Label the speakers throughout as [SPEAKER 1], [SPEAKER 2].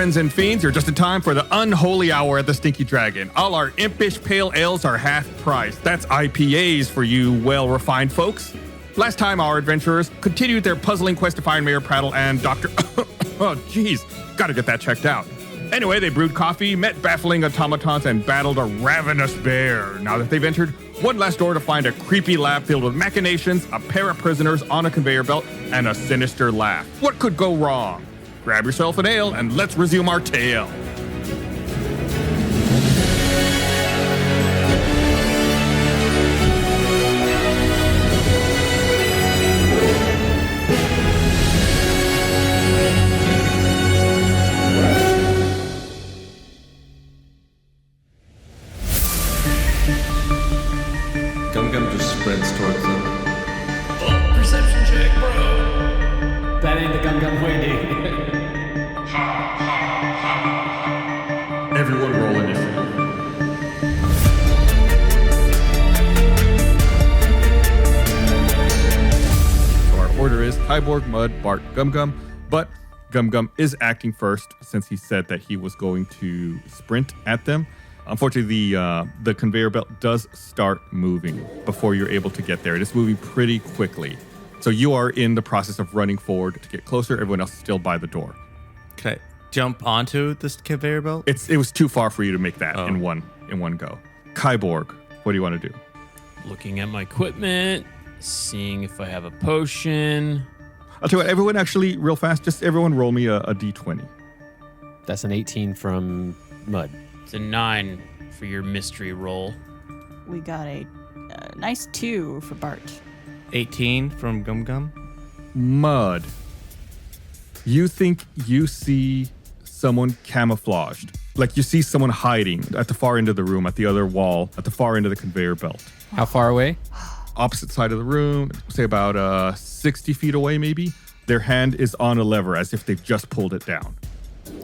[SPEAKER 1] friends and fiends, you're just in time for the unholy hour at the Stinky Dragon. All our impish pale ales are half price. That's IPAs for you well-refined folks. Last time, our adventurers continued their puzzling quest to find Mayor Prattle and Dr. Oh, geez, gotta get that checked out. Anyway, they brewed coffee, met baffling automatons, and battled a ravenous bear. Now that they've entered one last door to find a creepy lab filled with machinations, a pair of prisoners on a conveyor belt, and a sinister laugh. What could go wrong? Grab yourself an ale and let's resume our tale.
[SPEAKER 2] Gum just sprints towards them.
[SPEAKER 3] Oh, perception check, bro.
[SPEAKER 4] That ain't the Gum way, dude.
[SPEAKER 1] Everyone roll initiative. So our order is Kyborg, Mud, Bart, Gum, but Gum is acting first since he said that he was going to sprint at them. Unfortunately, the conveyor belt does start moving before you're able to get there. It is moving pretty quickly. So you are in the process of running forward to get closer. Everyone else is still by the door.
[SPEAKER 2] Can I jump onto this conveyor belt?
[SPEAKER 1] It was too far for you to make that in one go. Kyborg, what do you want to do?
[SPEAKER 3] Looking at my equipment, seeing if I have a potion.
[SPEAKER 1] I'll tell you what, everyone actually, real fast, just everyone roll me a d20.
[SPEAKER 4] That's an 18 from Mud.
[SPEAKER 3] It's a 9 for your mystery roll.
[SPEAKER 5] We got a nice 2 for Bart.
[SPEAKER 2] 18 from Gum.
[SPEAKER 1] Mud. You think you see someone camouflaged. Like you see someone hiding at the far end of the room, at the other wall, at the far end of the conveyor belt.
[SPEAKER 4] How far away?
[SPEAKER 1] Opposite side of the room, say about 60 feet away maybe. Their hand is on a lever as if they've just pulled it down.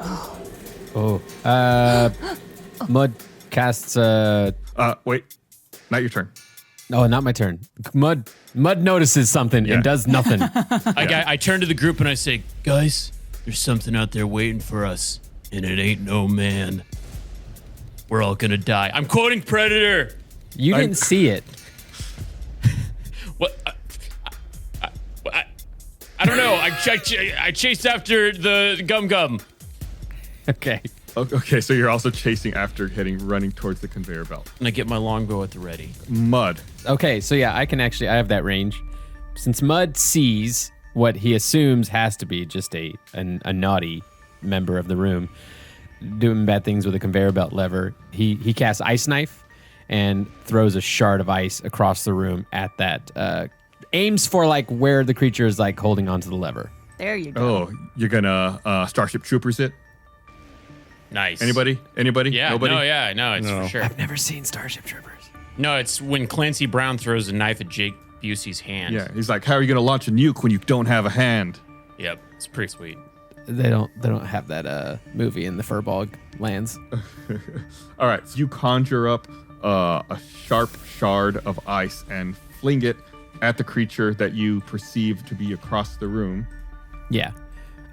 [SPEAKER 4] Oh. Mud casts
[SPEAKER 1] Wait, not your turn.
[SPEAKER 4] Oh, not my turn. Mud notices something and does nothing.
[SPEAKER 3] I turn to the group and I say, guys, there's something out there waiting for us, and it ain't no man. We're all gonna die. I'm quoting Predator.
[SPEAKER 4] You didn't see it.
[SPEAKER 3] What? I don't know. I chased after the Gum.
[SPEAKER 4] Okay.
[SPEAKER 1] Okay, so you're also chasing after running towards the conveyor belt.
[SPEAKER 3] And I get my longbow at the ready.
[SPEAKER 1] Mud.
[SPEAKER 4] Okay, so yeah, I have that range. Since Mud sees what he assumes has to be just a naughty member of the room doing bad things with a conveyor belt lever, he casts Ice Knife and throws a shard of ice across the room at that, aims for like where the creature is like holding onto the lever.
[SPEAKER 5] There you go.
[SPEAKER 1] Oh, you're gonna Starship Troopers it?
[SPEAKER 3] Nice.
[SPEAKER 1] Anybody?
[SPEAKER 3] Yeah.
[SPEAKER 1] Nobody?
[SPEAKER 3] No, it's for sure.
[SPEAKER 4] I've never seen Starship Troopers.
[SPEAKER 3] No, it's when Clancy Brown throws a knife at Jake Busey's hand.
[SPEAKER 1] Yeah, he's like, how are you gonna launch a nuke when you don't have a hand?
[SPEAKER 3] Yep, it's pretty sweet.
[SPEAKER 4] They don't have that movie in the Furball lands.
[SPEAKER 1] All right, so you conjure up a sharp shard of ice and fling it at the creature that you perceive to be across the room.
[SPEAKER 4] Yeah.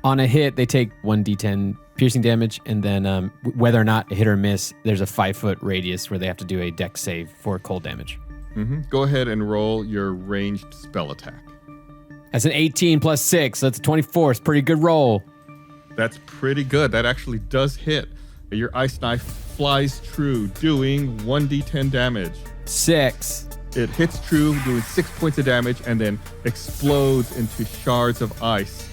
[SPEAKER 4] On a hit, they take 1d10 piercing damage, and then whether or not a hit or miss, there's a 5-foot radius where they have to do a dex save for cold damage.
[SPEAKER 1] Mm-hmm. Go ahead and roll your ranged spell attack.
[SPEAKER 4] That's an 18 plus 6, so that's a 24. It's a pretty good roll.
[SPEAKER 1] That's pretty good. That actually does hit. Your ice knife flies true, doing 1d10 damage.
[SPEAKER 4] 6.
[SPEAKER 1] It hits true, doing 6 points of damage, and then explodes into shards of ice,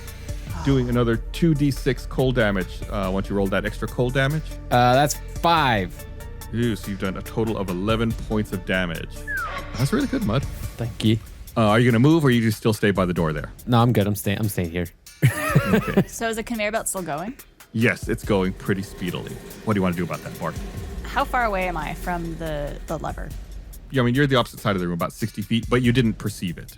[SPEAKER 1] doing another 2d6 cold damage once you roll that extra cold damage.
[SPEAKER 4] That's 5.
[SPEAKER 1] Ooh, so you've done a total of 11 points of damage. That's really good, Mud.
[SPEAKER 4] Thank you.
[SPEAKER 1] Are you going to move, or you just still stay by the door there?
[SPEAKER 4] No, I'm good. I'm staying here.
[SPEAKER 1] Okay.
[SPEAKER 5] So is the conveyor belt still going?
[SPEAKER 1] Yes, it's going pretty speedily. What do you want to do about that, Bart?
[SPEAKER 5] How far away am I from the lever?
[SPEAKER 1] Yeah, I mean, you're the opposite side of the room, about 60 feet, but you didn't perceive it.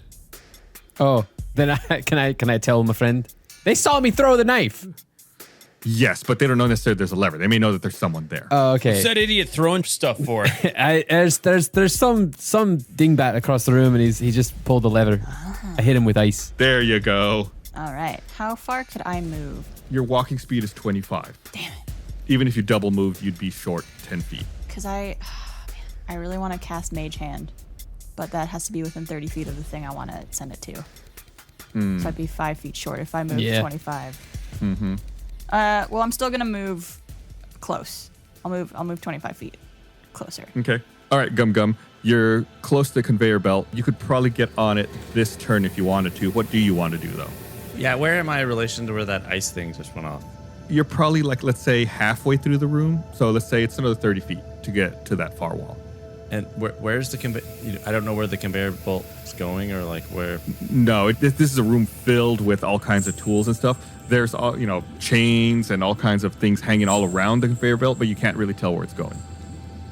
[SPEAKER 4] Oh, then can I tell my friend? They saw me throw the knife.
[SPEAKER 1] Yes, but they don't know necessarily there's a lever. They may know that there's someone there.
[SPEAKER 4] Oh, okay.
[SPEAKER 3] What's that idiot throwing stuff for?
[SPEAKER 4] There's some dingbat across the room, and he just pulled the lever. I hit him with ice.
[SPEAKER 1] There you go.
[SPEAKER 5] All right. How far could I move?
[SPEAKER 1] Your walking speed is 25.
[SPEAKER 5] Damn it.
[SPEAKER 1] Even if you double moved, you'd be short 10 feet.
[SPEAKER 5] Because I really want to cast Mage Hand, but that has to be within 30 feet of the thing I want to send it to. So I'd be 5 feet short if I move 25.
[SPEAKER 1] Mm-hmm.
[SPEAKER 5] Well, I'm still gonna move close. I'll move 25 feet closer.
[SPEAKER 1] Okay. All right, Gum Gum. You're close to the conveyor belt. You could probably get on it this turn if you wanted to. What do you want to do, though?
[SPEAKER 2] Yeah, where am I in relation to where that ice thing just went off?
[SPEAKER 1] You're probably like, let's say, halfway through the room. So let's say it's another 30 feet to get to that far wall.
[SPEAKER 2] And where's the conveyor? I don't know where the conveyor belt is going or like where.
[SPEAKER 1] No, this is a room filled with all kinds of tools and stuff. There's all, chains and all kinds of things hanging all around the conveyor belt, but you can't really tell where it's going.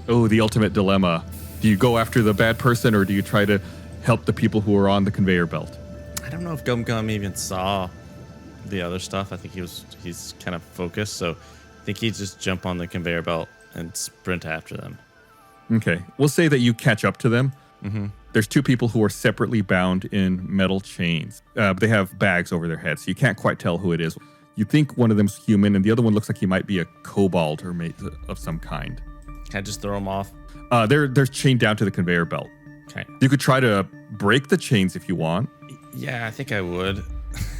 [SPEAKER 1] Oh, the ultimate dilemma. Do you go after the bad person or do you try to help the people who are on the conveyor belt?
[SPEAKER 2] I don't know if Gum Gum even saw the other stuff. I think he's kind of focused, so I think he'd just jump on the conveyor belt and sprint after them.
[SPEAKER 1] Okay, we'll say that you catch up to them.
[SPEAKER 2] Mm-hmm.
[SPEAKER 1] There's two people who are separately bound in metal chains. They have bags over their heads, so you can't quite tell who it is. You think one of them's human, and the other one looks like he might be a kobold or of some kind.
[SPEAKER 2] Can I just throw him off?
[SPEAKER 1] They're chained down to the conveyor belt.
[SPEAKER 2] Okay.
[SPEAKER 1] You could try to break the chains if you want.
[SPEAKER 2] Yeah, I think I would.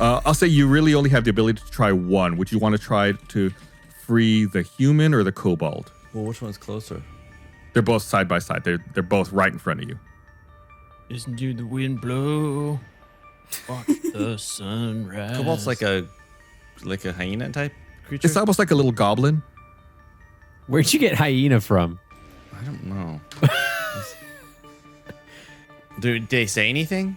[SPEAKER 1] I'll say you really only have the ability to try one. Would you want to try to free the human or the kobold?
[SPEAKER 2] Well, which one's closer?
[SPEAKER 1] They're both side by side. They're both right in front of you.
[SPEAKER 3] Listen to the wind blow. Watch the sunrise.
[SPEAKER 2] Kobold's like a hyena type creature?
[SPEAKER 1] It's almost like a little goblin.
[SPEAKER 4] Where'd you get hyena from?
[SPEAKER 2] I don't know. Did they say anything?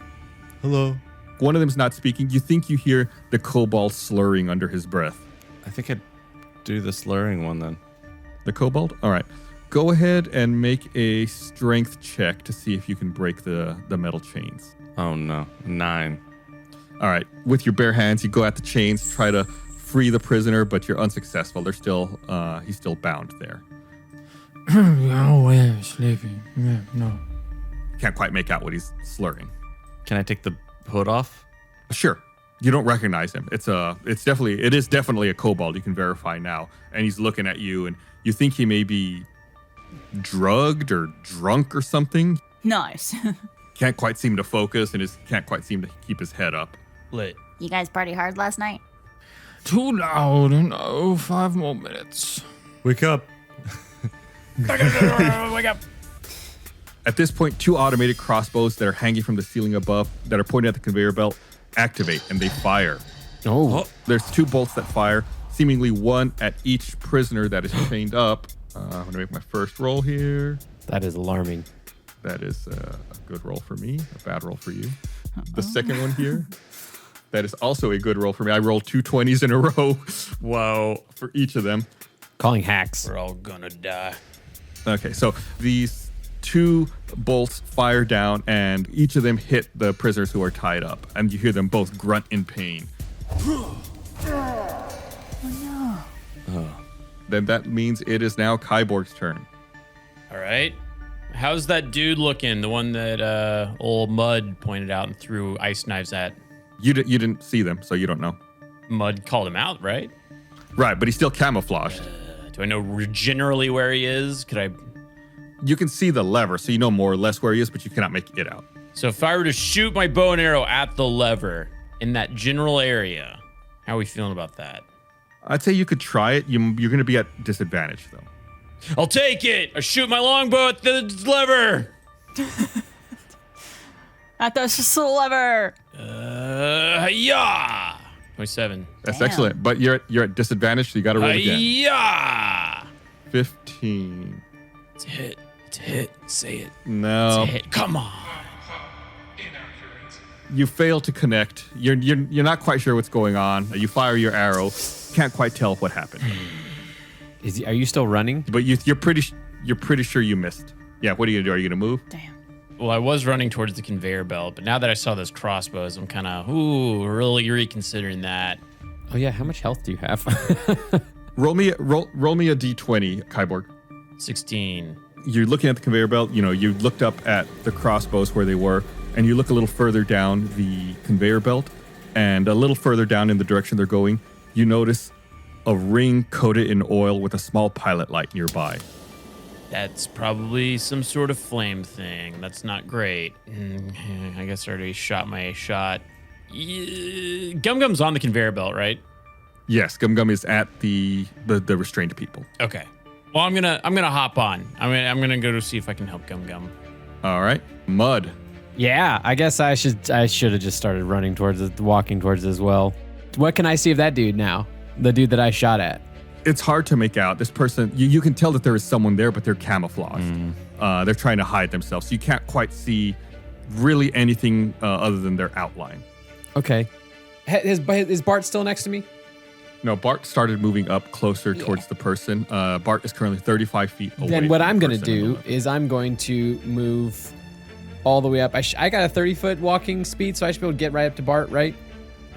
[SPEAKER 2] Hello.
[SPEAKER 1] One of them's not speaking. You think you hear the kobold slurring under his breath.
[SPEAKER 2] I think I'd do the slurring one then.
[SPEAKER 1] The kobold? All right. Go ahead and make a strength check to see if you can break the metal chains.
[SPEAKER 2] Oh no. 9.
[SPEAKER 1] All right. With your bare hands, you go at the chains, try to free the prisoner, but you're unsuccessful. He's still bound there.
[SPEAKER 6] Oh, yeah, sleeping. Yeah, no.
[SPEAKER 1] Can't quite make out what he's slurring.
[SPEAKER 2] Can I take the hood off?
[SPEAKER 1] Sure. You don't recognize him. It is definitely a kobold. You can verify now. And he's looking at you, and you think he may be drugged or drunk or something.
[SPEAKER 5] Nice.
[SPEAKER 1] Can't quite seem to focus and can't quite seem to keep his head up.
[SPEAKER 3] Lit.
[SPEAKER 5] You guys party hard last night?
[SPEAKER 6] Too loud. No, 5 more minutes.
[SPEAKER 2] Wake up.
[SPEAKER 3] Wake up.
[SPEAKER 1] At this point, 2 automated crossbows that are hanging from the ceiling above that are pointing at the conveyor belt activate and they fire.
[SPEAKER 4] Oh,
[SPEAKER 1] There's 2 bolts that fire, seemingly one at each prisoner that is chained up. I'm going to make my first roll here.
[SPEAKER 4] that is alarming.
[SPEAKER 1] That is a good roll for me, a bad roll for you. The second one here, that is also a good roll for me. I rolled 2 20s in a row.
[SPEAKER 2] Whoa.
[SPEAKER 1] For each of them.
[SPEAKER 4] Calling hacks.
[SPEAKER 3] We're all gonna die.
[SPEAKER 1] Okay, so these 2 bolts fire down, and each of them hit the prisoners who are tied up, and you hear them both grunt in pain. Then that means it is now Kyborg's turn.
[SPEAKER 3] All right. How's that dude looking? The one that old Mud pointed out and threw ice knives at.
[SPEAKER 1] You didn't see them, so you don't know.
[SPEAKER 3] Mud called him out, right?
[SPEAKER 1] Right, but he's still camouflaged.
[SPEAKER 3] Do I know generally where he is? Could I?
[SPEAKER 1] You can see the lever, so you know more or less where he is, but you cannot make it out.
[SPEAKER 3] So if I were to shoot my bow and arrow at the lever in that general area, how are we feeling about that?
[SPEAKER 1] I'd say you could try it. You're going to be at disadvantage, though.
[SPEAKER 3] I'll take it. I shoot my longbow at the lever.
[SPEAKER 5] At the lever.
[SPEAKER 3] Yeah. 27.
[SPEAKER 1] That's
[SPEAKER 5] Damn.
[SPEAKER 1] excellent, but you're at disadvantage, so you got to roll again.
[SPEAKER 3] Yeah.
[SPEAKER 1] 15.
[SPEAKER 3] It's a hit. It's a hit. Say it.
[SPEAKER 1] No.
[SPEAKER 3] It's a hit. Come on.
[SPEAKER 1] You fail to connect. You're not quite sure what's going on. You fire your arrow. Can't quite tell what happened.
[SPEAKER 4] Are you still running?
[SPEAKER 1] But you're pretty sure you missed. Yeah, what are you gonna do? Are you gonna move?
[SPEAKER 5] Damn.
[SPEAKER 3] Well, I was running towards the conveyor belt, but now that I saw those crossbows, I'm kind of, really reconsidering that.
[SPEAKER 4] Oh yeah, how much health do you have?
[SPEAKER 1] Roll me a d20, Kyborg.
[SPEAKER 3] 16.
[SPEAKER 1] You're looking at the conveyor belt. You looked up at the crossbows where they were, and you look a little further down the conveyor belt, And a little further down in the direction they're going, you notice a ring coated in oil with a small pilot light nearby.
[SPEAKER 3] That's probably some sort of flame thing. That's not great. I guess I already shot my shot. Gum Gum's on the conveyor belt, right?
[SPEAKER 1] Yes, Gum Gum is at the restrained people.
[SPEAKER 3] Okay. Well, I'm gonna hop on. I'm gonna go to see if I can help Gum Gum.
[SPEAKER 1] All right, Mud.
[SPEAKER 4] Yeah, I guess I should have just started running towards it, walking towards it as well. What can I see of that dude now? The dude that I shot at.
[SPEAKER 1] It's hard to make out. This person, you can tell that there is someone there, but they're camouflaged. They're trying to hide themselves. So you can't quite see really anything other than their outline.
[SPEAKER 4] Okay. Is Bart still next to me?
[SPEAKER 1] No, Bart started moving up closer towards the person. Bart is currently 35 feet away.
[SPEAKER 4] Then what
[SPEAKER 1] from
[SPEAKER 4] I'm
[SPEAKER 1] the
[SPEAKER 4] going to
[SPEAKER 1] person.
[SPEAKER 4] do is I'm going to move all the way up. I got a 30-foot walking speed, so I should be able to get right up to Bart, right?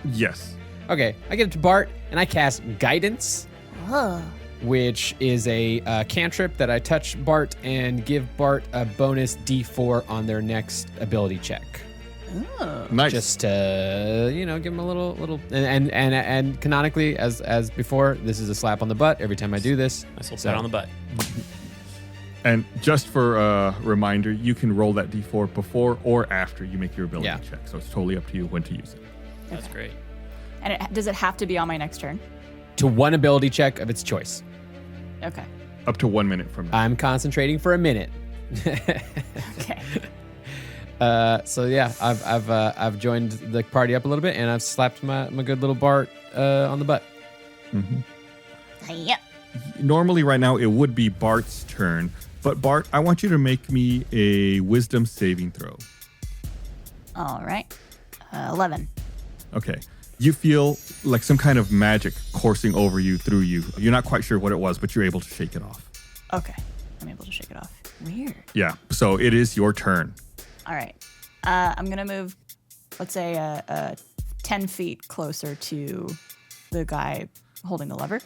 [SPEAKER 1] Yes.
[SPEAKER 4] Okay, I get up to Bart, and I cast Guidance, which is a cantrip that I touch Bart and give Bart a bonus D4 on their next ability check.
[SPEAKER 1] Nice.
[SPEAKER 4] Just to, give him a little, and canonically, as before, this is a slap on the butt every time I do this.
[SPEAKER 3] Nice little pat on the butt.
[SPEAKER 1] And just for a reminder, you can roll that D4 before or after you make your ability check. So it's totally up to you when to use it.
[SPEAKER 3] That's great.
[SPEAKER 5] And does it have to be on my next turn?
[SPEAKER 4] To one ability check of its choice.
[SPEAKER 5] Okay.
[SPEAKER 1] Up to 1 minute from now.
[SPEAKER 4] I'm concentrating for a minute.
[SPEAKER 5] Okay.
[SPEAKER 4] So yeah, I've joined the party up a little bit, and I've slapped my good little Bart on the butt.
[SPEAKER 5] Yep.
[SPEAKER 1] Normally right now it would be Bart's turn, but Bart, I want you to make me a wisdom saving throw.
[SPEAKER 5] All right. 11.
[SPEAKER 1] Okay. You feel like some kind of magic coursing over you, through you. You're not quite sure what it was, but you're able to shake it off.
[SPEAKER 5] Okay. I'm able to shake it off. Weird.
[SPEAKER 1] Yeah. So it is your turn.
[SPEAKER 5] All right. I'm going to move, let's say, 10 feet closer to the guy holding the lever.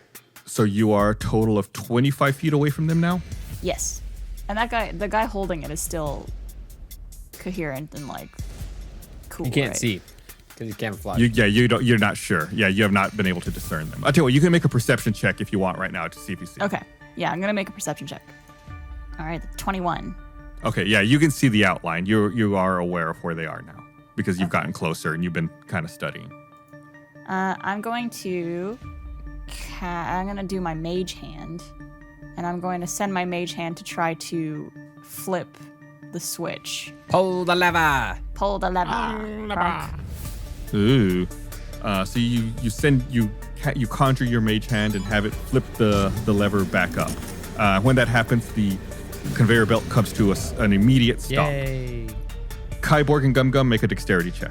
[SPEAKER 1] So you are a total of 25 feet away from them now?
[SPEAKER 5] Yes. And the guy holding it is still coherent and cool.
[SPEAKER 4] You can't
[SPEAKER 5] right?
[SPEAKER 4] see because he's camouflaged.
[SPEAKER 1] You're not sure. Yeah, you have not been able to discern them. I'll tell you what, you can make a perception check if you want right now to see if you see.
[SPEAKER 5] Okay. Yeah, I'm going to make a perception check. All right. 21.
[SPEAKER 1] Okay, yeah, you can see the outline. You are aware of where they are now because you've gotten closer and you've been kind of studying.
[SPEAKER 5] I'm going to do my mage hand, and I'm going to send my mage hand to try to flip the switch.
[SPEAKER 4] Pull the lever.
[SPEAKER 5] Pull the lever.
[SPEAKER 1] Ooh. So you conjure your mage hand and have it flip the lever back up. When that happens, the conveyor belt comes to an immediate stop.
[SPEAKER 4] Yay.
[SPEAKER 1] Kyborg and Gum Gum make a dexterity check.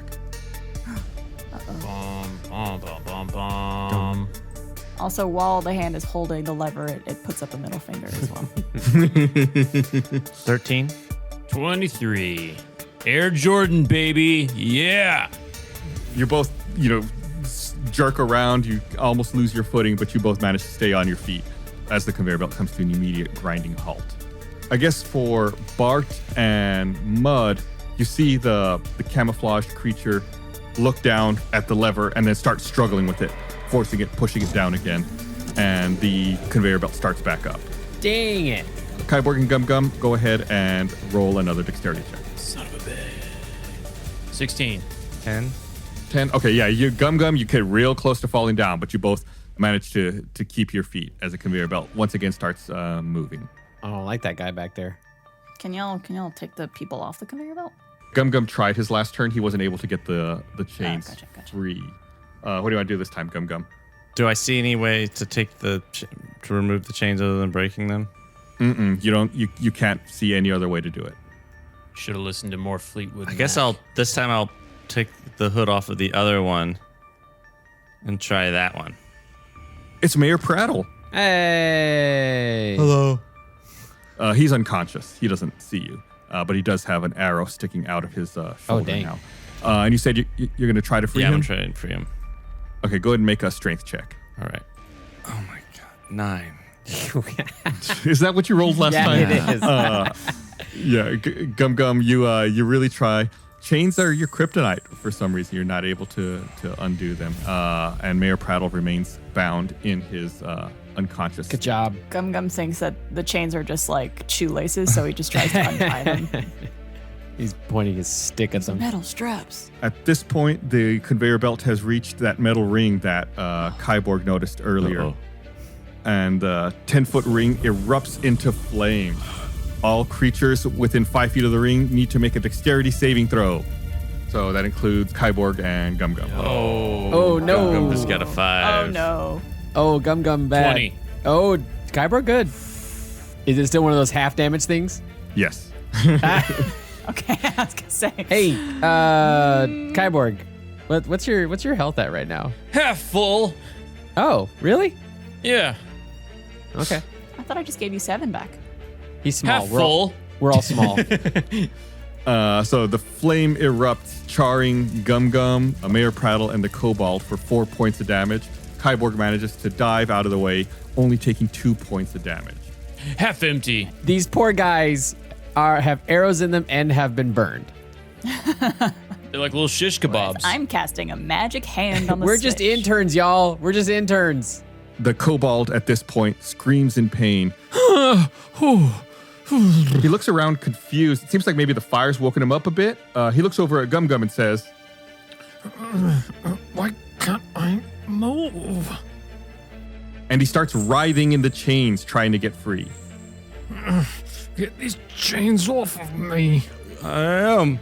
[SPEAKER 5] Also, while the hand is holding the lever, it puts up a middle finger as well.
[SPEAKER 2] 13.
[SPEAKER 3] 23. Air Jordan, baby. Yeah.
[SPEAKER 1] You both, jerk around. You almost lose your footing, but you both manage to stay on your feet as the conveyor belt comes to an immediate grinding halt. I guess for Bart and Mud, you see the camouflaged creature look down at the lever and then start struggling with it, forcing it, pushing it down again, and the conveyor belt starts back up.
[SPEAKER 4] Dang it.
[SPEAKER 1] Kyborg and Gum Gum, go ahead and roll another dexterity check.
[SPEAKER 3] Son of a bitch. 16.
[SPEAKER 2] 10.
[SPEAKER 1] 10. Okay, yeah, you Gum Gum, you get real close to falling down, but you both manage to keep your feet as the conveyor belt once again starts moving.
[SPEAKER 4] I don't like that guy back there.
[SPEAKER 5] Can y'all take the people off the conveyor belt?
[SPEAKER 1] Gum Gum tried his last turn. He wasn't able to get the chains
[SPEAKER 5] gotcha.
[SPEAKER 1] free. What do you want to do this time, Gum Gum?
[SPEAKER 2] Do I see any way to take to remove the chains other than breaking them?
[SPEAKER 1] You don't. You can't see any other way to do it.
[SPEAKER 3] Should have listened to more Fleetwood
[SPEAKER 2] I guess
[SPEAKER 3] Mac.
[SPEAKER 2] this time I'll take the hood off of the other one and try that one.
[SPEAKER 1] It's Mayor Prattle.
[SPEAKER 4] Hey.
[SPEAKER 2] Hello.
[SPEAKER 1] He's unconscious. He doesn't see you, but he does have an arrow sticking out of his shoulder
[SPEAKER 4] dang.
[SPEAKER 1] now. And you said you're going to try to free
[SPEAKER 2] Yeah,
[SPEAKER 1] him?
[SPEAKER 2] I'm trying to free him.
[SPEAKER 1] Okay, go ahead and make a strength check.
[SPEAKER 2] All right. Oh my god. 9.
[SPEAKER 1] Is that what you rolled last
[SPEAKER 4] Yeah,
[SPEAKER 1] time?
[SPEAKER 4] it is.
[SPEAKER 1] Yeah, Gum Gum, you really try. chains are your kryptonite. For some reason, you're not able to undo them. And Mayor Prattle remains bound in his unconscious.
[SPEAKER 4] Good job.
[SPEAKER 5] Gum Gum thinks that the chains are just like shoelaces, so he just tries to untie them.
[SPEAKER 4] He's pointing his stick at them.
[SPEAKER 5] Metal straps.
[SPEAKER 1] At this point, the conveyor belt has reached that metal ring that Kyborg noticed earlier.
[SPEAKER 2] Uh-oh.
[SPEAKER 1] And the 10-foot ring erupts into flame. All creatures within 5 feet of the ring need to make a dexterity saving throw. So that includes Kyborg and Gum Gum.
[SPEAKER 4] Oh, no.
[SPEAKER 2] Gum just got a 5.
[SPEAKER 5] Oh no.
[SPEAKER 4] Oh, Gum Gum bad.
[SPEAKER 3] 20.
[SPEAKER 4] Oh, Kyborg good. Is it still one of those half damage things?
[SPEAKER 1] Yes.
[SPEAKER 5] Okay, I was gonna say.
[SPEAKER 4] Hey, Kyborg, what's your health at right now?
[SPEAKER 3] Half full.
[SPEAKER 4] Oh, really?
[SPEAKER 3] Yeah.
[SPEAKER 4] Okay.
[SPEAKER 5] I thought I just gave you 7 back.
[SPEAKER 4] He's small.
[SPEAKER 3] Half full.
[SPEAKER 4] We're all small.
[SPEAKER 1] So the flame erupts, charring Gum Gum, Mayor Prattle, and the Kobold for 4 points of damage. Kyborg manages to dive out of the way, only taking 2 points of damage.
[SPEAKER 3] Half empty.
[SPEAKER 4] These poor guys have arrows in them and have been burned.
[SPEAKER 3] They're like little shish kebabs.
[SPEAKER 5] I'm casting a magic hand on the
[SPEAKER 4] We're just
[SPEAKER 5] switch.
[SPEAKER 4] interns, y'all. We're just interns.
[SPEAKER 1] The Kobold at this point screams in pain. He looks around confused. It seems like maybe the fire's woken him up a bit. He looks over at Gum Gum and says,
[SPEAKER 6] Why can't I move?
[SPEAKER 1] and he starts writhing in the chains trying to get free.
[SPEAKER 6] Get these chains off of me.
[SPEAKER 2] I am.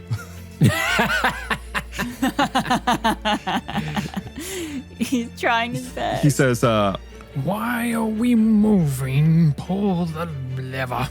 [SPEAKER 5] He's trying his best.
[SPEAKER 1] He says,
[SPEAKER 6] Why are we moving? Pull the lever.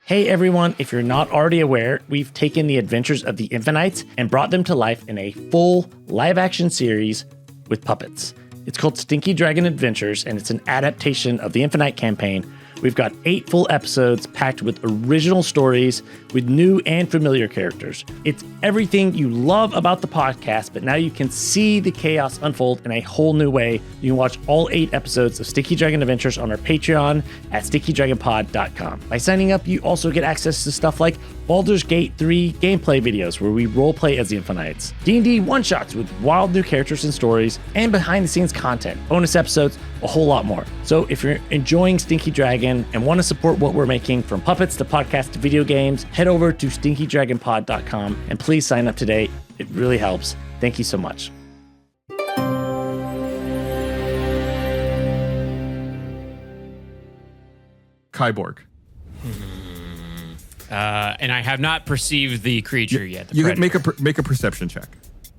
[SPEAKER 7] Hey everyone, if you're not already aware, we've taken the adventures of the Infinites and brought them to life in a full live-action series with puppets. It's called Stinky Dragon Adventures, and it's an adaptation of the Infinight campaign. We've got 8 full episodes packed with original stories with new and familiar characters. It's everything you love about the podcast, but now you can see the chaos unfold in a whole new way. You can watch all 8 episodes of Stinky Dragon Adventures on our Patreon at stinkydragonpod.com. By signing up, you also get access to stuff like Baldur's Gate 3 gameplay videos where we roleplay as the Infinites, D&D one-shots with wild new characters and stories, and behind-the-scenes content, bonus episodes, a whole lot more. So if you're enjoying Stinky Dragon and want to support what we're making from puppets to podcasts to video games, head over to stinkydragonpod.com and please sign up today. It really helps. Thank you so much.
[SPEAKER 1] Kyborg.
[SPEAKER 3] And I have not perceived the creature yet. the
[SPEAKER 1] You can
[SPEAKER 3] predator.
[SPEAKER 1] make a perception check.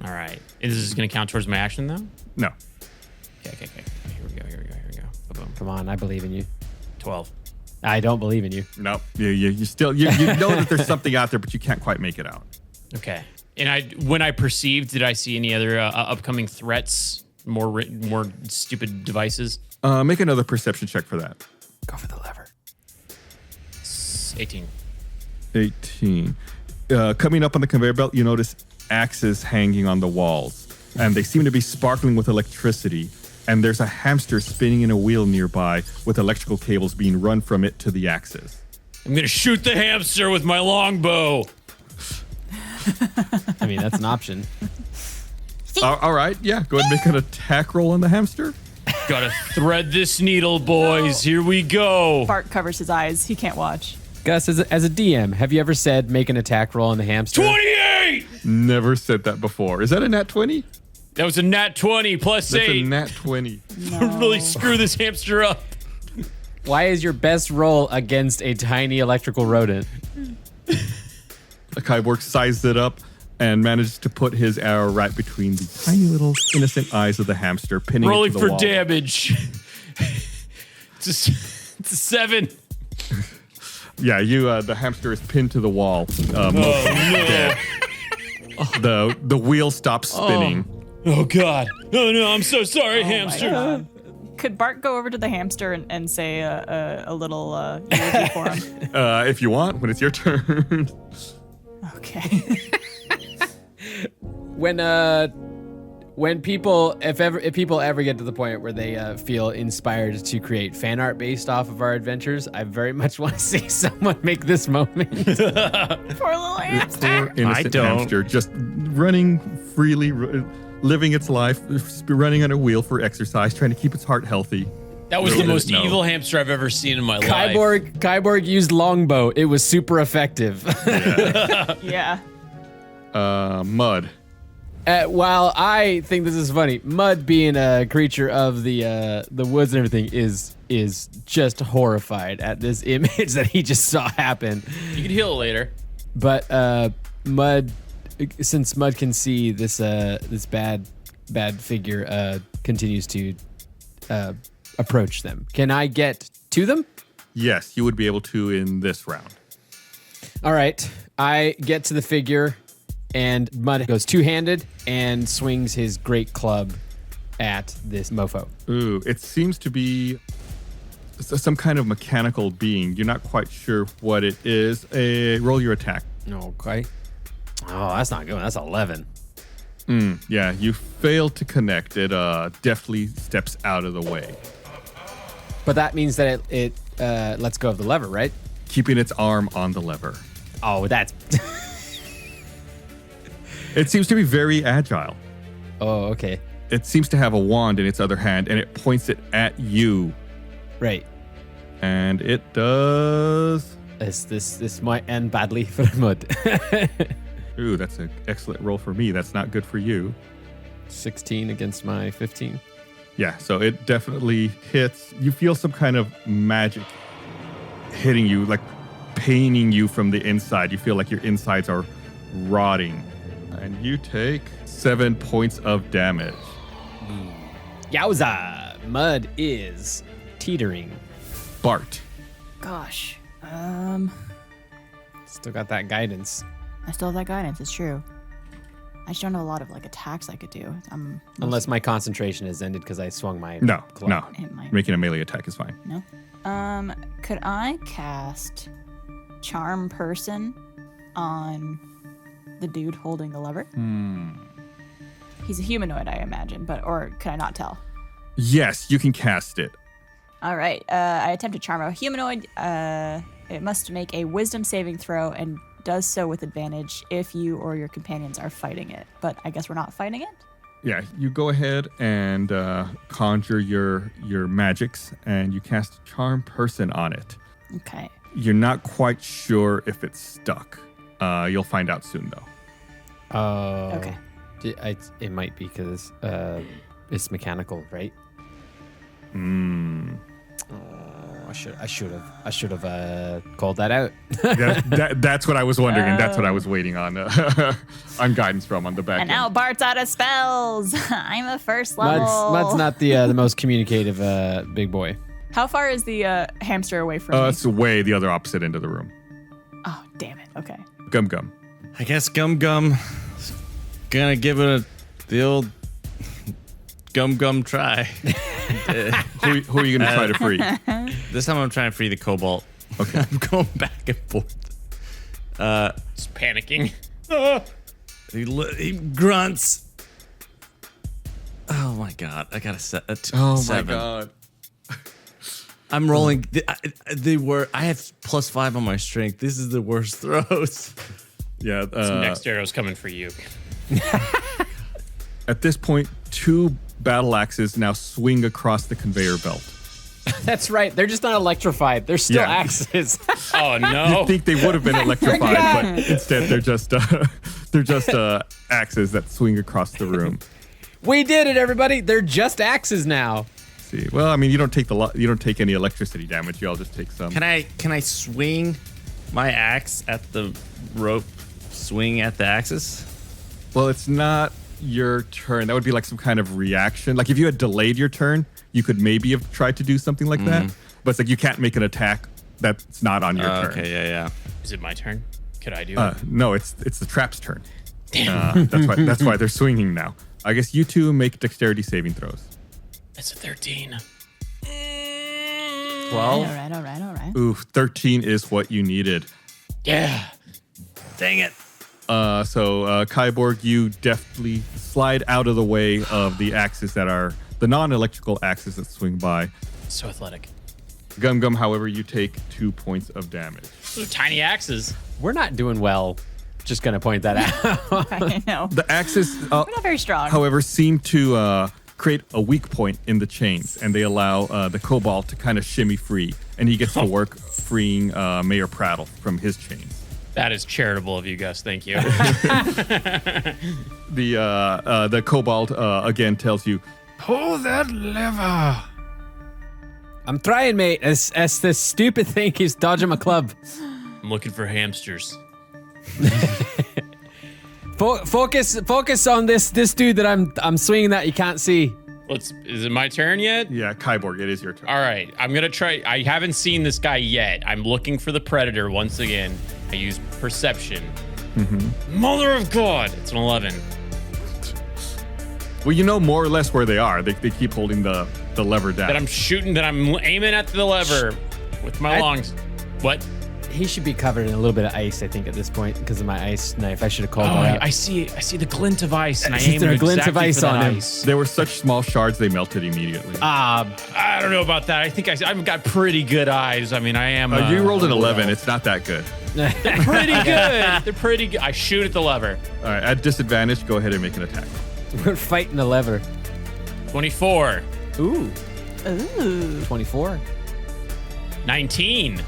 [SPEAKER 3] All right. Is this going to count towards my action, though?
[SPEAKER 1] No.
[SPEAKER 3] Okay. Here we go. Boom.
[SPEAKER 4] Come on, I believe in you.
[SPEAKER 3] 12.
[SPEAKER 4] I don't believe in you.
[SPEAKER 1] No. You still you know that there's something out there, but you can't quite make it out.
[SPEAKER 3] Okay. And when I perceived, did I see any other upcoming threats? More stupid devices?
[SPEAKER 1] Make another perception check for that.
[SPEAKER 4] Go for the lever.
[SPEAKER 3] 18.
[SPEAKER 1] 18. Coming up on the conveyor belt, you notice axes hanging on the walls, and they seem to be sparkling with electricity. And there's a hamster spinning in a wheel nearby with electrical cables being run from it to the axis.
[SPEAKER 3] I'm going to shoot the hamster with my longbow.
[SPEAKER 4] I mean, that's an option.
[SPEAKER 1] All right, yeah, go ahead and make an attack roll on the hamster.
[SPEAKER 3] Gotta thread this needle, boys. Here we go.
[SPEAKER 5] Bart covers his eyes. He can't watch.
[SPEAKER 4] Gus, as a DM, have you ever said make an attack roll on the hamster?
[SPEAKER 3] 28!
[SPEAKER 1] Never said that before. Is that a nat 20?
[SPEAKER 3] That was a nat 20 plus
[SPEAKER 1] That's
[SPEAKER 3] 8.
[SPEAKER 1] a nat 20.
[SPEAKER 3] Really screw this hamster up.
[SPEAKER 4] Why is your best roll against a tiny electrical rodent?
[SPEAKER 1] The Kyborg sized it up and managed to put his arrow right between the tiny little innocent eyes of the hamster, pinning
[SPEAKER 3] Rolling
[SPEAKER 1] it to the
[SPEAKER 3] for
[SPEAKER 1] wall.
[SPEAKER 3] damage. It's a 7.
[SPEAKER 1] Yeah, the hamster is pinned to the wall. Dead. The wheel stops spinning.
[SPEAKER 3] Oh, God. No, I'm so sorry,
[SPEAKER 5] Oh
[SPEAKER 3] hamster.
[SPEAKER 5] my God. Could Bart go over to the hamster and say a little eulogy for him?
[SPEAKER 1] If you want, when it's your turn.
[SPEAKER 5] Okay.
[SPEAKER 4] when people, if people ever get to the point where they feel inspired to create fan art based off of our adventures, I very much want to see someone make this moment.
[SPEAKER 5] Poor little hamster.
[SPEAKER 1] Poor innocent
[SPEAKER 2] don't.
[SPEAKER 1] hamster just running freely, living its life, running on a wheel for exercise, trying to keep its heart healthy.
[SPEAKER 3] That was the most
[SPEAKER 1] No.
[SPEAKER 3] evil hamster I've ever seen in my life.
[SPEAKER 4] Kyborg used longbow. It was super effective.
[SPEAKER 5] Yeah.
[SPEAKER 1] Mud.
[SPEAKER 4] While I think this is funny, Mud being a creature of the woods and everything is just horrified at this image that he just saw happen.
[SPEAKER 3] You can heal it later.
[SPEAKER 4] But Mud, since Mud can see this this bad figure continues to approach them. Can I get to them?
[SPEAKER 1] Yes, you would be able to in this round.
[SPEAKER 4] All right. I get to the figure, and Mud goes two-handed and swings his great club at this mofo.
[SPEAKER 1] Ooh, it seems to be some kind of mechanical being. You're not quite sure what it is. Roll your attack.
[SPEAKER 4] Okay. Oh, that's not good. That's 11.
[SPEAKER 1] Yeah, you fail to connect. It deftly steps out of the way,
[SPEAKER 4] But that means that it lets go of the lever, right?
[SPEAKER 1] keeping its arm on the lever.
[SPEAKER 4] Oh, that's...
[SPEAKER 1] It seems to be very agile.
[SPEAKER 4] oh, okay.
[SPEAKER 1] It seems to have a wand in its other hand, and it points it at you.
[SPEAKER 4] Right.
[SPEAKER 1] And it does...
[SPEAKER 4] This might end badly for Mud.
[SPEAKER 1] Ooh, that's an excellent roll for me. That's not good for you.
[SPEAKER 4] 16 against my 15.
[SPEAKER 1] Yeah, so it definitely hits. You feel some kind of magic hitting you, like paining you from the inside. You feel like your insides are rotting. And you take 7 points of damage.
[SPEAKER 4] Yowza! Mud is teetering.
[SPEAKER 1] Bart.
[SPEAKER 5] Gosh.
[SPEAKER 4] Still got that guidance.
[SPEAKER 5] I still have that guidance. It's true. I just don't know a lot of like attacks I could do.
[SPEAKER 4] Unless my concentration has ended because I swung my
[SPEAKER 1] No,
[SPEAKER 4] club.
[SPEAKER 1] no.
[SPEAKER 5] It might.
[SPEAKER 1] Making a melee attack is fine.
[SPEAKER 5] No. Could I cast Charm Person on the dude holding the lever? He's a humanoid, I imagine, or could I not tell?
[SPEAKER 1] Yes, you can cast it.
[SPEAKER 5] All right. I attempt to charm a humanoid. It must make a wisdom saving throw and does so with advantage if you or your companions are fighting it. But I guess we're not fighting it?
[SPEAKER 1] Yeah, you go ahead and conjure your magics, and you cast Charm Person on it.
[SPEAKER 5] Okay.
[SPEAKER 1] You're not quite sure if it's stuck. You'll find out soon, though.
[SPEAKER 4] Oh.
[SPEAKER 5] Okay.
[SPEAKER 4] It might be because it's mechanical, right? I should have called that out.
[SPEAKER 1] That's what I was wondering, and that's what I was waiting on guidance from on the back
[SPEAKER 5] And
[SPEAKER 1] end.
[SPEAKER 5] now Bart's out of spells. I'm a first level.
[SPEAKER 4] Mud's not the most communicative big boy.
[SPEAKER 5] How far is the hamster away from me?
[SPEAKER 1] It's way the other opposite end of the room.
[SPEAKER 5] Oh, damn it. Okay.
[SPEAKER 1] Gum Gum.
[SPEAKER 2] I guess Gum Gum gonna give it the old Gum Gum try.
[SPEAKER 1] Who are you going to try to free?
[SPEAKER 2] This time I'm trying to free the Cobalt. Okay. I'm going back and forth.
[SPEAKER 3] Just panicking.
[SPEAKER 2] He grunts. Oh my god! I got a 7.
[SPEAKER 1] God.
[SPEAKER 2] I'm rolling. I have +5 on my strength. This is the worst throws.
[SPEAKER 1] Yeah.
[SPEAKER 3] Next arrow's coming for you.
[SPEAKER 1] At this point, 2 battle axes now swing across the conveyor belt.
[SPEAKER 4] That's right. They're just not electrified. They're still
[SPEAKER 1] Yeah.
[SPEAKER 4] axes.
[SPEAKER 3] Oh no!
[SPEAKER 1] You'd think they would have been electrified, but instead they're just axes that swing across the room.
[SPEAKER 4] We did it, everybody. They're just axes now.
[SPEAKER 1] See, well, I mean, you don't take any electricity damage. You all just take some.
[SPEAKER 2] Can I swing my axe at the rope? Swing at the axis?
[SPEAKER 1] Well, it's not your turn. That would be like some kind of reaction. Like if you had delayed your turn, you could maybe have tried to do something like that. But it's like you can't make an attack that's not on your turn.
[SPEAKER 2] Okay, yeah.
[SPEAKER 3] Is it my turn? Could I do it?
[SPEAKER 1] No, it's the trap's turn. That's why they're swinging now. I guess you two make dexterity saving throws.
[SPEAKER 3] It's a 13.
[SPEAKER 2] 12.
[SPEAKER 5] All right.
[SPEAKER 1] Ooh, 13 is what you needed.
[SPEAKER 3] Yeah.
[SPEAKER 2] Dang it.
[SPEAKER 1] So Kyborg, you deftly slide out of the way of the axes that are the non-electrical axes that swing by.
[SPEAKER 3] So athletic.
[SPEAKER 1] Gum Gum, however, you take 2 points of damage.
[SPEAKER 3] Those are tiny axes.
[SPEAKER 4] We're not doing well. Just gonna point that out.
[SPEAKER 5] I know.
[SPEAKER 1] The axes,
[SPEAKER 5] We're not very strong.
[SPEAKER 1] however, seem to create a weak point in the chains, and they allow the Cobalt to kind of shimmy free, and he gets to work freeing Mayor Prattle from his chains.
[SPEAKER 3] That is charitable of you, Gus. Thank you.
[SPEAKER 1] The Cobalt again tells you,
[SPEAKER 6] Pull that lever.
[SPEAKER 4] I'm trying, mate. As this stupid thing keeps dodging my club.
[SPEAKER 3] I'm looking for hamsters.
[SPEAKER 4] Focus on this dude that I'm swinging that you can't see.
[SPEAKER 3] Is it my turn yet?
[SPEAKER 1] yeah, Kyborg, it is your turn.
[SPEAKER 3] All right, I'm gonna try. I haven't seen this guy yet. I'm looking for the predator once again. I use perception. Mother of God! It's an 11.
[SPEAKER 1] Well, you know more or less where they are. They keep holding the lever down.
[SPEAKER 3] That I'm shooting. That I'm aiming at the lever with my longs. What?
[SPEAKER 4] He should be covered in a little bit of ice, I think, at this point, because of my ice knife. I should have called
[SPEAKER 3] Oh,
[SPEAKER 4] that out.
[SPEAKER 3] I see the glint of ice, and I
[SPEAKER 4] Is
[SPEAKER 3] aim
[SPEAKER 4] there a
[SPEAKER 3] exactly
[SPEAKER 4] glint of ice
[SPEAKER 3] for that
[SPEAKER 4] on him?
[SPEAKER 3] ice.
[SPEAKER 1] There were such small shards they melted immediately.
[SPEAKER 3] I don't know about that. I think I've got pretty good eyes. I mean, I am.
[SPEAKER 1] You rolled an 11. It's not that good.
[SPEAKER 3] They're pretty good. They're pretty good. I shoot at the lever.
[SPEAKER 1] All right, at disadvantage, go ahead and make an attack.
[SPEAKER 4] We're fighting the lever.
[SPEAKER 3] 24.
[SPEAKER 4] Ooh,
[SPEAKER 5] Ooh.
[SPEAKER 4] 24.
[SPEAKER 3] 19.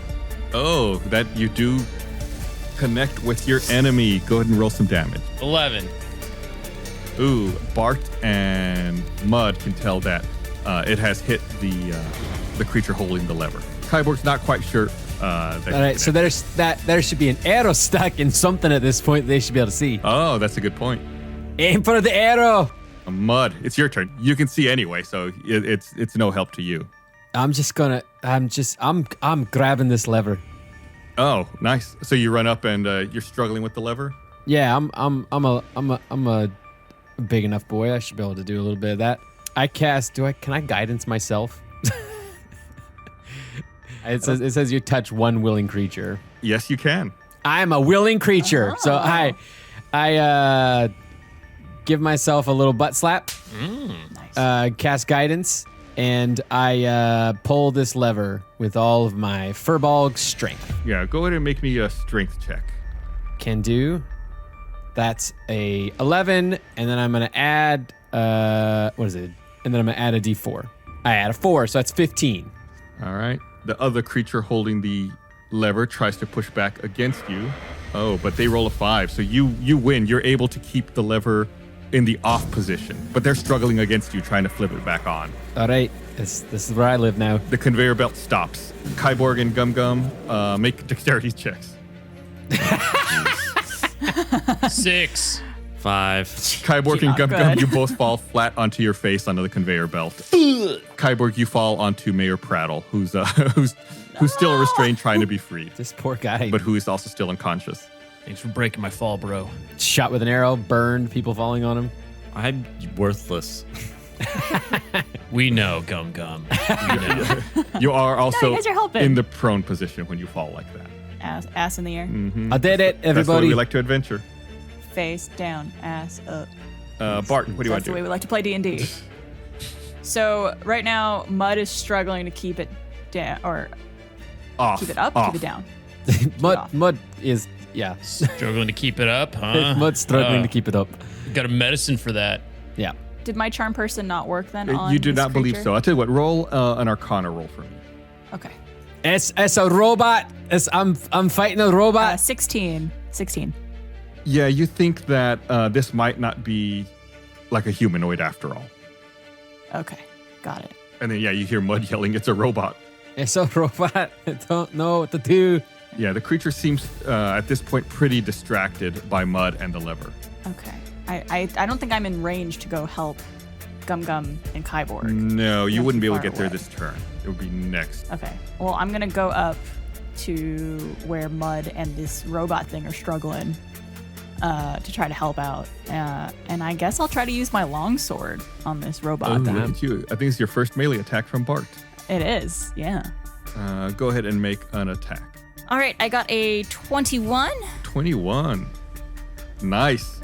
[SPEAKER 1] Oh, that you do connect with your enemy. Go ahead and roll some damage.
[SPEAKER 3] 11.
[SPEAKER 1] Ooh, Bart and Mud can tell that it has hit the creature holding the lever. Kyborg's not quite sure.
[SPEAKER 4] All right, so there should be an arrow stuck in something at this point they should be able to see.
[SPEAKER 1] Oh, that's a good point.
[SPEAKER 4] Aim for the arrow.
[SPEAKER 1] Mud, it's your turn. You can see anyway, so it's no help to you.
[SPEAKER 4] I'm grabbing this lever.
[SPEAKER 1] Oh, nice. So you run up and you're struggling with the lever.
[SPEAKER 4] Yeah, I'm a big enough boy. I should be able to do a little bit of that. Can I guidance myself? It says you touch one willing creature.
[SPEAKER 1] Yes, you can.
[SPEAKER 4] I'm a willing creature.
[SPEAKER 5] Oh.
[SPEAKER 4] So I give myself a little butt slap.
[SPEAKER 5] Nice.
[SPEAKER 4] Cast guidance, and I pull this lever with all of my Furbolg strength.
[SPEAKER 1] Yeah, go ahead and make me a strength check.
[SPEAKER 4] Can do. That's a 11, and then I'm gonna add what is it? And then I'm gonna add a D4. I add a 4, so that's 15.
[SPEAKER 1] All right. The other creature holding the lever tries to push back against you. Oh, but they roll a 5, so you win. You're able to keep the lever in the off position, but they're struggling against you, trying to flip it back on.
[SPEAKER 4] All right, this is where I live now.
[SPEAKER 1] The conveyor belt stops. Kyborg and Gum Gum make dexterity checks.
[SPEAKER 2] 5.
[SPEAKER 3] 6.
[SPEAKER 1] Kyborg and
[SPEAKER 5] Not
[SPEAKER 1] Gum Gum,
[SPEAKER 5] good.
[SPEAKER 1] you both fall flat onto your face onto the conveyor belt. Kyborg, you fall onto Mayor Prattle, who's still restrained, trying to be freed,
[SPEAKER 4] This poor guy.
[SPEAKER 1] but who is also still unconscious.
[SPEAKER 3] Thanks for breaking my fall, bro.
[SPEAKER 4] Shot with an arrow, burned, people falling on him.
[SPEAKER 2] I'm worthless.
[SPEAKER 3] We know, Gum Gum. We know.
[SPEAKER 1] You are also
[SPEAKER 5] you guys are helping.
[SPEAKER 1] in the prone position when you fall like that.
[SPEAKER 5] Ass in the air.
[SPEAKER 4] I did it,
[SPEAKER 1] That's the way
[SPEAKER 4] everybody.
[SPEAKER 1] we like to adventure.
[SPEAKER 5] Face down, ass up.
[SPEAKER 1] Bart, what do you want
[SPEAKER 5] That's
[SPEAKER 1] to
[SPEAKER 5] the way
[SPEAKER 1] do?
[SPEAKER 5] we like to play D&D. So right now, Mud is struggling to keep it down, or
[SPEAKER 1] Off.
[SPEAKER 5] keep it up,
[SPEAKER 1] Off.
[SPEAKER 5] keep it down.
[SPEAKER 4] Mud is, yeah.
[SPEAKER 3] Struggling to keep it up, huh?
[SPEAKER 4] Mud's struggling to keep it up.
[SPEAKER 3] Got a medicine for that.
[SPEAKER 4] Yeah.
[SPEAKER 5] Did my charm person not work then on
[SPEAKER 1] You do
[SPEAKER 5] this
[SPEAKER 1] not believe
[SPEAKER 5] creature?
[SPEAKER 1] so. I'll tell you what, roll an Arcana roll for me.
[SPEAKER 5] Okay.
[SPEAKER 4] It's a robot. I'm fighting a robot.
[SPEAKER 5] 16. 16.
[SPEAKER 1] Yeah, you think that this might not be like a humanoid after all.
[SPEAKER 5] Okay. Got it.
[SPEAKER 1] And then, yeah, you hear Mud yelling, it's a robot.
[SPEAKER 4] It's a robot. I don't know what to do.
[SPEAKER 1] Yeah, the creature seems at this point pretty distracted by Mud and the lever.
[SPEAKER 5] Okay. I don't think I'm in range to go help Gum Gum and Kyborg.
[SPEAKER 1] No, you
[SPEAKER 5] Not
[SPEAKER 1] wouldn't
[SPEAKER 5] too
[SPEAKER 1] be able to
[SPEAKER 5] far
[SPEAKER 1] get there
[SPEAKER 5] away.
[SPEAKER 1] this turn. It would be next.
[SPEAKER 5] Okay. Well, I'm going to go up to where Mud and this robot thing are struggling to try to help out. And I guess I'll try to use my longsword on this robot.
[SPEAKER 1] Oh,
[SPEAKER 5] thing.
[SPEAKER 1] look at you. I think it's your first melee attack from Bart.
[SPEAKER 5] It is, yeah.
[SPEAKER 1] Go ahead and make an attack.
[SPEAKER 5] All right, I got a 21.
[SPEAKER 1] 21. Nice.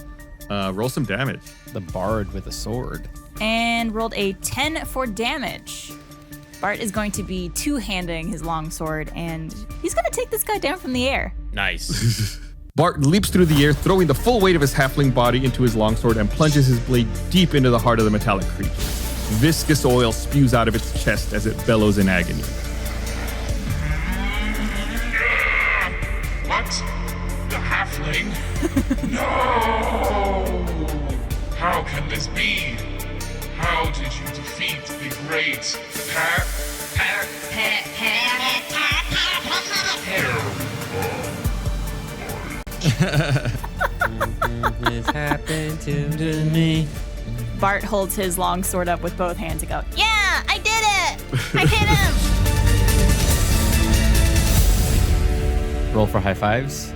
[SPEAKER 1] Roll some damage.
[SPEAKER 4] The bard with a sword.
[SPEAKER 5] And rolled a 10 for damage. Bart is going to be two-handing his longsword, and he's going to take this guy down from the air.
[SPEAKER 3] Nice.
[SPEAKER 1] Bart leaps through the air, throwing the full weight of his halfling body into his longsword and plunges his blade deep into the heart of the metallic creature. Viscous oil spews out of its chest as it bellows in agony.
[SPEAKER 6] What? The halfling? No! How can this be? How did you defeat the great
[SPEAKER 4] This happened to me.
[SPEAKER 5] Bart holds his longsword up with both hands and go, yeah, I did it! I hit him!
[SPEAKER 4] Roll for high fives.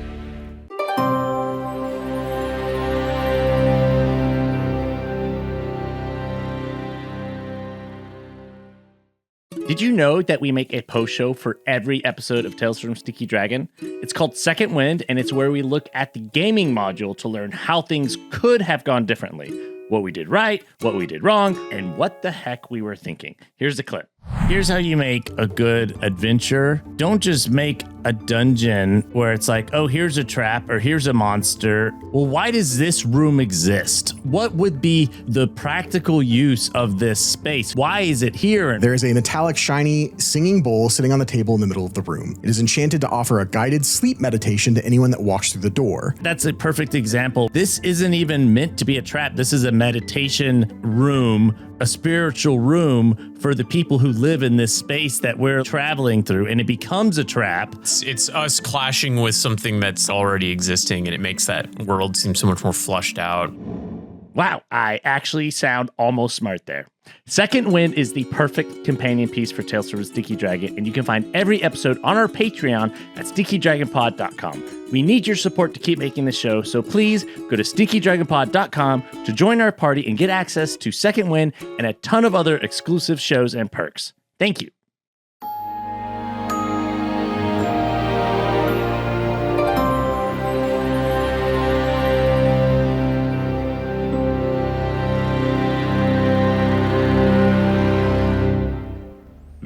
[SPEAKER 7] Did you know that we make a post show for every episode of Tales from Stinky Dragon? It's called Second Wind, and it's where we look at the gaming module to learn how things could have gone differently, what we did right, what we did wrong, and what the heck we were thinking. Here's the clip. Here's how you make a good adventure. Don't just make a dungeon where it's like, oh, here's a trap or here's a monster. Well, why does this room exist? What would be the practical use of this space? Why is it here?
[SPEAKER 8] There is a metallic, shiny, singing bowl sitting on the table in the middle of the room. It is enchanted to offer a guided sleep meditation to anyone that walks through the door.
[SPEAKER 7] That's a perfect example. This isn't even meant to be a trap. This is a meditation room, a spiritual room for the people who live in this space that we're traveling through, and it becomes a trap.
[SPEAKER 3] It's us clashing with something that's already existing, and it makes that world seem so much more flushed out.
[SPEAKER 7] Wow, I actually sound almost smart there. Second Wind is the perfect companion piece for Tales from Stinky Dragon, and you can find every episode on our Patreon at stinkydragonpod.com. We need your support to keep making this show, so please go to stinkydragonpod.com to join our party and get access to Second Wind and a ton of other exclusive shows and perks. Thank you.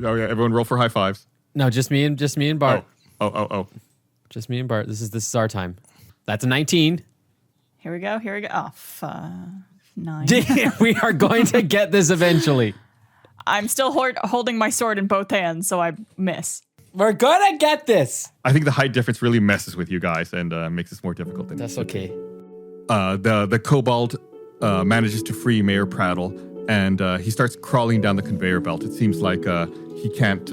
[SPEAKER 1] Oh yeah, everyone roll for high fives.
[SPEAKER 4] No, just me and Bart.
[SPEAKER 1] Oh.
[SPEAKER 4] Just me and Bart. This is our time. That's a 19.
[SPEAKER 5] Here we go. Oh, 9.
[SPEAKER 4] We are going to get this eventually.
[SPEAKER 5] I'm still holding my sword in both hands, so I miss.
[SPEAKER 4] We're gonna get this.
[SPEAKER 1] I think the height difference really messes with you guys and makes this more difficult than
[SPEAKER 4] That's okay.
[SPEAKER 1] The kobold manages to free Mayor Prattle, and he starts crawling down the conveyor belt. It seems like he can't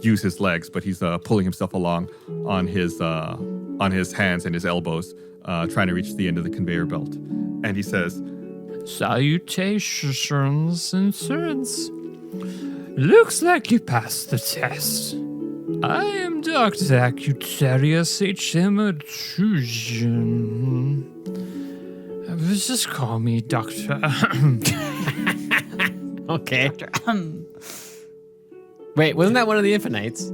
[SPEAKER 1] use his legs, but he's pulling himself along on his hands and his elbows, trying to reach the end of the conveyor belt. And he says,
[SPEAKER 6] Salutations and sirs. Looks like you passed the test. I am Dr. Acutarius H.M. Intrusion. Just call me Doctor.
[SPEAKER 4] Okay. Wait, wasn't that one of the Infinites?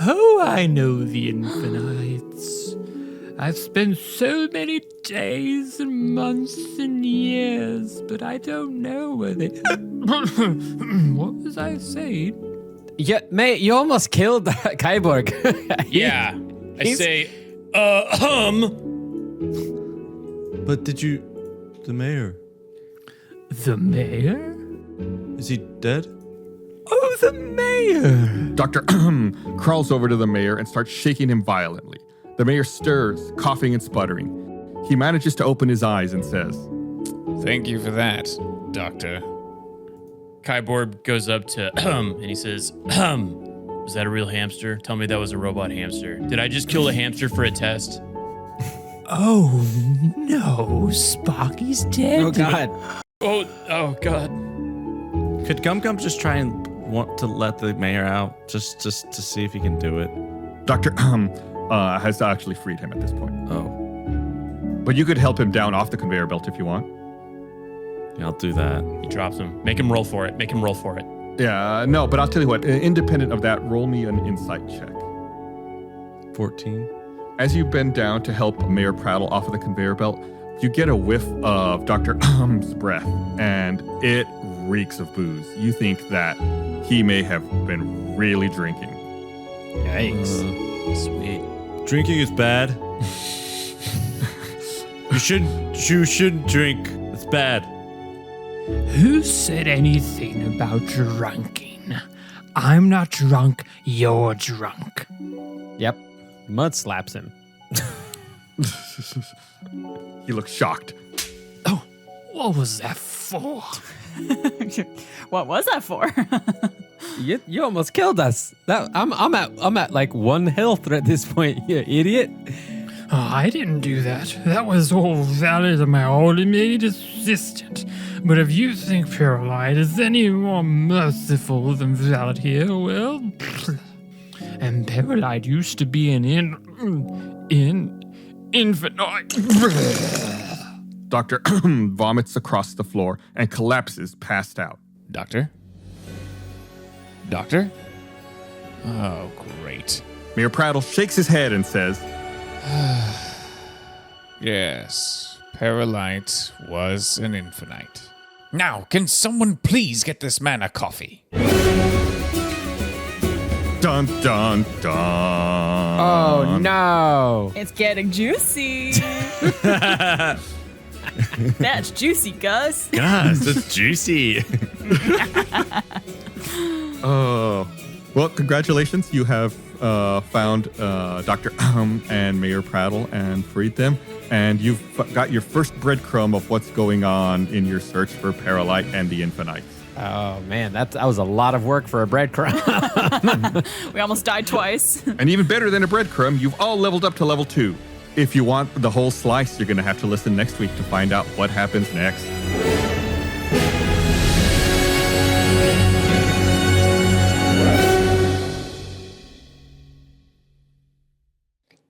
[SPEAKER 6] Oh, I know the Infinites. I've spent so many days and months and years, but I don't know where they... What was I saying?
[SPEAKER 4] Yeah, mate, you almost killed Kyborg.
[SPEAKER 3] Yeah. I say,
[SPEAKER 2] But did you... The mayor?
[SPEAKER 6] The mayor?
[SPEAKER 2] Is he dead?
[SPEAKER 6] Oh, the mayor!
[SPEAKER 1] Dr. crawls over to the mayor and starts shaking him violently. The mayor stirs, coughing and sputtering. He manages to open his eyes and says,
[SPEAKER 3] Thank you for that, Doctor. Kyborg goes up to and he says, was that a real hamster? Tell me that was a robot hamster. Did I just kill a hamster for a test?
[SPEAKER 6] Oh, no. Sparky's dead.
[SPEAKER 4] Oh, God.
[SPEAKER 3] Oh, God.
[SPEAKER 2] Could Gum Gum just try and want to let the mayor out, just to see if he can do it?
[SPEAKER 1] Dr. has actually freed him at this point.
[SPEAKER 2] Oh,
[SPEAKER 1] But you could help him down off the conveyor belt if you want.
[SPEAKER 2] yeah, I'll do that.
[SPEAKER 3] He drops him. Make him roll for it.
[SPEAKER 1] Yeah, no, but I'll tell you what, independent of that, roll me an insight check.
[SPEAKER 2] 14.
[SPEAKER 1] As you bend down to help Mayor Prattle off of the conveyor belt, you get a whiff of Dr. Ahem's breath, and it reeks of booze. You think that he may have been really drinking.
[SPEAKER 3] Yikes. Sweet.
[SPEAKER 2] Drinking is bad. You shouldn't drink. It's bad.
[SPEAKER 6] Who said anything about drunking? I'm not drunk, you're drunk.
[SPEAKER 4] Yep. Mud slaps him.
[SPEAKER 1] He looks shocked.
[SPEAKER 6] Oh, what was that for?
[SPEAKER 5] What was that for?
[SPEAKER 4] You almost killed us. I'm at like 1 health at this point, you idiot.
[SPEAKER 6] Oh, I didn't do that. That was all valid and my automated assistant. But if you think Paralyte is any more merciful than Valid here, well... And Paralyte used to be in Infinight.
[SPEAKER 1] Dr. vomits across the floor and collapses, passed out.
[SPEAKER 3] Doctor? Doctor? Oh, great.
[SPEAKER 1] Mayor Prattle shakes his head and says,
[SPEAKER 9] Yes, Paralyte was an Infinight. Now, can someone please get this man a coffee?
[SPEAKER 1] dun, dun, dun.
[SPEAKER 4] Oh, no.
[SPEAKER 5] It's getting juicy. That's juicy, Gus.
[SPEAKER 2] Gosh, that's juicy.
[SPEAKER 1] Oh, well, congratulations. You have found Dr. Ahem and Mayor Prattle and freed them. And you've got your first breadcrumb of what's going on in your search for Paralyte and the Infinites.
[SPEAKER 4] Oh, man, that was a lot of work for a breadcrumb.
[SPEAKER 5] We almost died twice.
[SPEAKER 1] And even better than a breadcrumb, you've all leveled up to level 2. If you want the whole slice, you're going to have to listen next week to find out what happens next.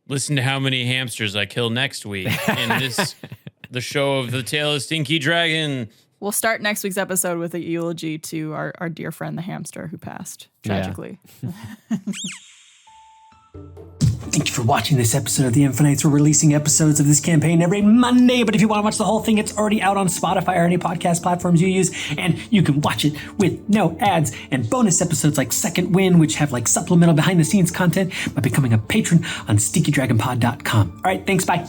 [SPEAKER 3] Listen to how many hamsters I kill next week in the show of The Tale of Stinky Dragon.
[SPEAKER 5] We'll start next week's episode with a eulogy to our dear friend, the hamster, who passed tragically.
[SPEAKER 10] Thank you for watching this episode of The Infinites. We're releasing episodes of this campaign every Monday, but if you want to watch the whole thing, it's already out on Spotify or any podcast platforms you use, and you can watch it with no ads and bonus episodes like Second Win, which have like supplemental behind-the-scenes content by becoming a patron on StinkyDragonPod.com. All right, thanks, bye.